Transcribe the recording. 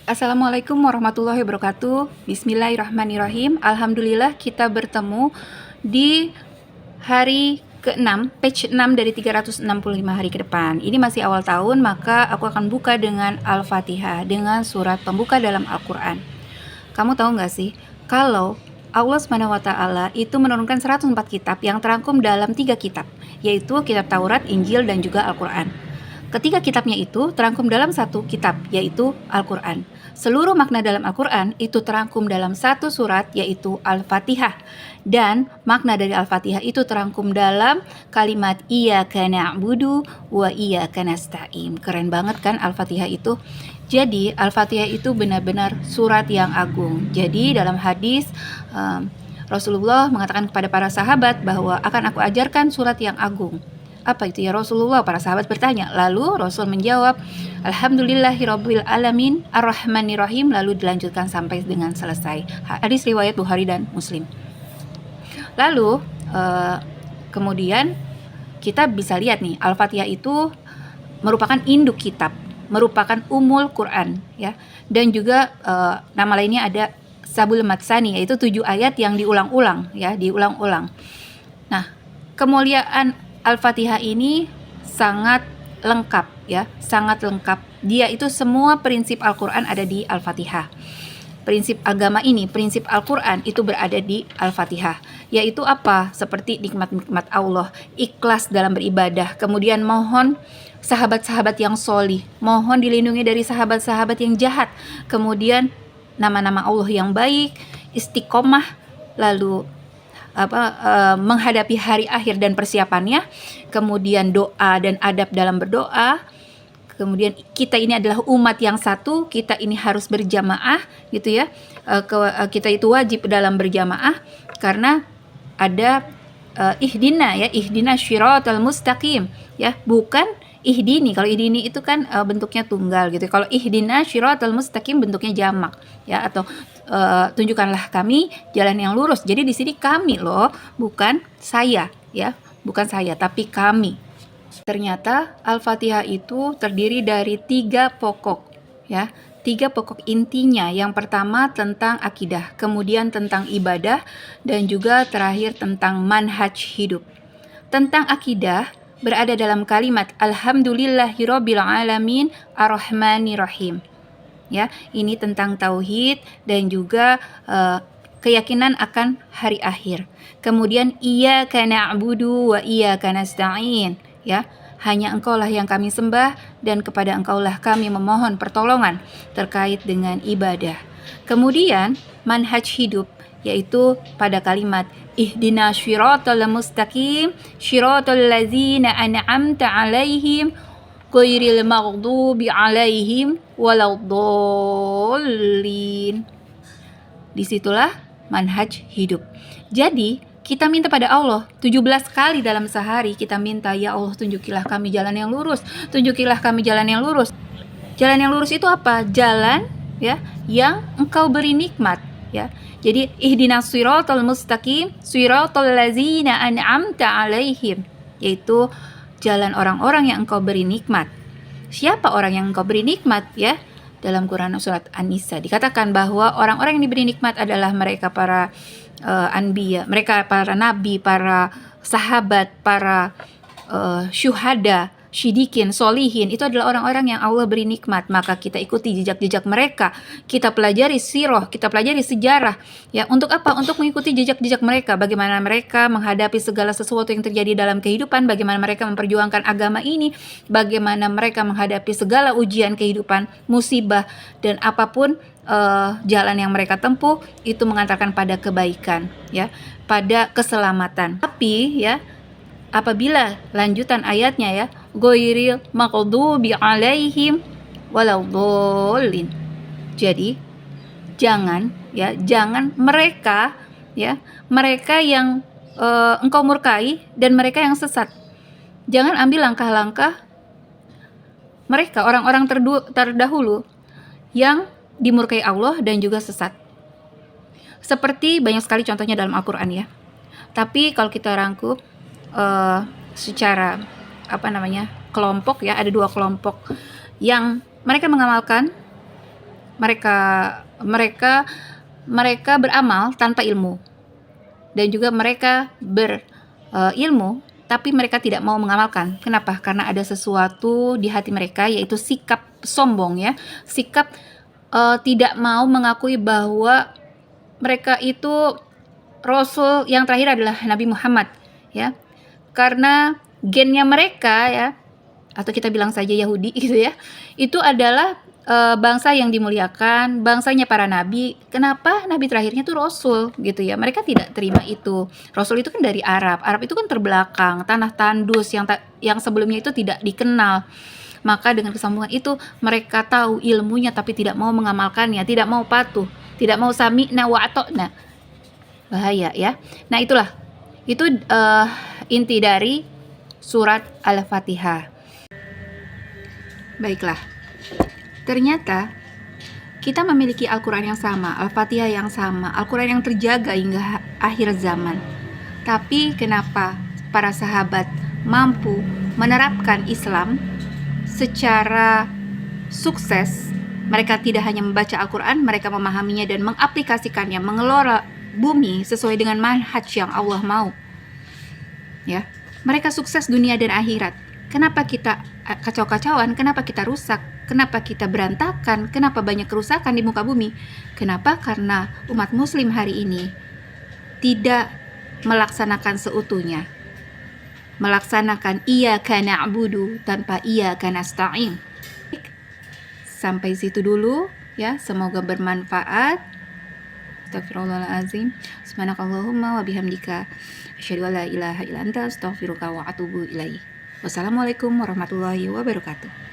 Assalamualaikum warahmatullahi wabarakatuh. Bismillahirrahmanirrahim. Alhamdulillah kita bertemu di hari ke-6, page 6 dari 365 hari ke depan. Ini masih awal tahun, maka aku akan buka dengan Al-Fatihah, dengan surat pembuka dalam Al-Quran. Kamu tahu nggak sih, kalau Allah SWT itu menurunkan 104 kitab yang terangkum dalam 3 kitab, yaitu kitab Taurat, Injil, dan juga Al-Quran. Ketiga kitabnya itu terangkum dalam satu kitab, yaitu Al-Quran. Seluruh makna dalam Al-Quran itu terangkum dalam satu surat, yaitu Al-Fatihah. Dan makna dari Al-Fatihah itu terangkum dalam kalimat Iyyaka na'budu wa iyyaka nasta'in. Keren banget kan Al-Fatihah itu? Jadi Al-Fatihah itu benar-benar surat yang agung. Jadi dalam hadis Rasulullah mengatakan kepada para sahabat bahwa akan aku ajarkan surat yang agung. Apa itu ya Rasulullah? Para sahabat bertanya. Lalu Rasul menjawab, Alhamdulillahirabbil alamin arrahmanirrahim, lalu dilanjutkan sampai dengan selesai. Hadis riwayat Bukhari dan Muslim. Lalu kemudian kita bisa lihat nih, Al-Fatihah itu merupakan induk kitab, merupakan umul Quran, ya. Dan juga nama lainnya ada Sabul Matsani, yaitu 7 ayat yang diulang-ulang, ya, diulang-ulang. Nah, kemuliaan Al-Fatihah ini sangat lengkap, ya, sangat lengkap. Dia itu semua prinsip Al-Quran ada di Al-Fatihah. Prinsip agama ini, prinsip Al-Quran itu berada di Al-Fatihah. Yaitu apa? Seperti nikmat-nikmat Allah, ikhlas dalam beribadah, kemudian mohon sahabat-sahabat yang solih, mohon dilindungi dari sahabat-sahabat yang jahat, kemudian nama-nama Allah yang baik, istiqomah, lalu menghadapi hari akhir dan persiapannya, kemudian doa dan adab dalam berdoa, kemudian kita ini adalah umat yang satu, kita ini harus berjamaah, gitu ya. Kita itu wajib dalam berjamaah karena ada ihdina syiratal mustaqim, ya, bukan ihdini. Kalau ihdini itu kan bentuknya tunggal gitu. Kalau ihdina syiratal mustaqim bentuknya jamak, ya, atau tunjukkanlah kami jalan yang lurus. Jadi di sini kami loh, bukan saya, ya, bukan saya, tapi kami. Ternyata Al-Fatihah itu terdiri dari 3 pokok, ya. 3 pokok intinya. Yang pertama tentang akidah, kemudian tentang ibadah, dan juga terakhir tentang manhaj hidup. Tentang akidah berada dalam kalimat Alhamdulillahirabbil alamin arrahmanirrahim. Ya, ini tentang tauhid dan juga keyakinan akan hari akhir. Kemudian Iyyaka na'budu wa iyyaka nasta'in, ya. Hanya Engkaulah yang kami sembah dan kepada Engkaulah kami memohon pertolongan terkait dengan ibadah. Kemudian manhaj hidup, yaitu pada kalimat Ihdina syiratal mustaqim syiratal ladzina an'amta 'alaihim ghairil maghdubi 'alaihim waladdallin. Disitulah manhaj hidup. Jadi kita minta pada Allah 17 kali dalam sehari, kita minta, ya Allah, tunjukilah kami jalan yang lurus, tunjukilah kami jalan yang lurus. Jalan yang lurus itu apa? Jalan, ya, yang Engkau beri nikmat, ya. Jadi ihdinas siratal mustaqim siratal ladzina an'amta 'alaihim, yaitu jalan orang-orang yang Engkau beri nikmat. Siapa orang yang Engkau beri nikmat, ya? Dalam Quran surat An-Nisa dikatakan bahwa orang-orang yang diberi nikmat adalah mereka para anbiya, mereka para nabi, para sahabat, para syuhada, syidikin, solihin. Itu adalah orang-orang yang Allah beri nikmat. Maka kita ikuti jejak-jejak mereka, kita pelajari sirah, kita pelajari sejarah, ya. Untuk apa? Untuk mengikuti jejak-jejak mereka, bagaimana mereka menghadapi segala sesuatu yang terjadi dalam kehidupan, bagaimana mereka memperjuangkan agama ini, bagaimana mereka menghadapi segala ujian kehidupan, musibah, dan apapun jalan yang mereka tempuh itu mengantarkan pada kebaikan, ya, pada keselamatan. Tapi, ya, apabila lanjutan ayatnya, ya, ghairil maghdubi 'alaihim waladdallin. Jadi jangan mereka, ya, mereka yang engkau murkai dan mereka yang sesat. Jangan ambil langkah-langkah mereka, orang-orang terdahulu yang dimurkai Allah dan juga sesat. Seperti banyak sekali contohnya dalam Al-Quran, ya. Tapi kalau kita rangkum secara kelompok, ya, ada 2 kelompok yang mereka mengamalkan mereka mereka mereka beramal tanpa ilmu, dan juga mereka berilmu tapi mereka tidak mau mengamalkan. Kenapa? Karena ada sesuatu di hati mereka, yaitu sikap sombong ya, sikap tidak mau mengakui bahwa mereka itu Rasul yang terakhir adalah Nabi Muhammad ya. Karena gennya mereka ya, atau kita bilang saja Yahudi gitu ya, itu adalah bangsa yang dimuliakan, bangsanya para nabi. Kenapa nabi terakhirnya tuh Rasul gitu ya? Mereka tidak terima itu. Rasul itu kan dari Arab. Arab itu kan terbelakang, tanah tandus yang sebelumnya itu tidak dikenal. Maka dengan kesombongan itu mereka tahu ilmunya tapi tidak mau mengamalkannya, tidak mau patuh, tidak mau sami'na wa ata'na. Bahaya ya. Nah, itulah. Itu inti dari surat Al-Fatihah. Baiklah. Ternyata kita memiliki Al-Quran yang sama, Al-Fatihah yang sama, Al-Quran yang terjaga hingga akhir zaman. Tapi kenapa para sahabat mampu menerapkan Islam secara sukses? Mereka tidak hanya membaca Al-Quran, mereka memahaminya dan mengaplikasikannya, mengelola bumi sesuai dengan manhaj yang Allah mau. Ya, mereka sukses dunia dan akhirat. Kenapa kita kacau-kacauan? Kenapa kita rusak? Kenapa kita berantakan? Kenapa banyak kerusakan di muka bumi? Kenapa? Karena umat muslim hari ini tidak melaksanakan seutuhnya. Melaksanakan iyyaka na'budu tanpa iyyaka nasta'in. Sampai situ dulu ya, semoga bermanfaat. Astagfirullahaladzim. Subhanakallahumma wa bihamdika asyhadu an la ilaha illa anta astaghfiruka wa atubu ilaik. Wassalamualaikum warahmatullahi wabarakatuh.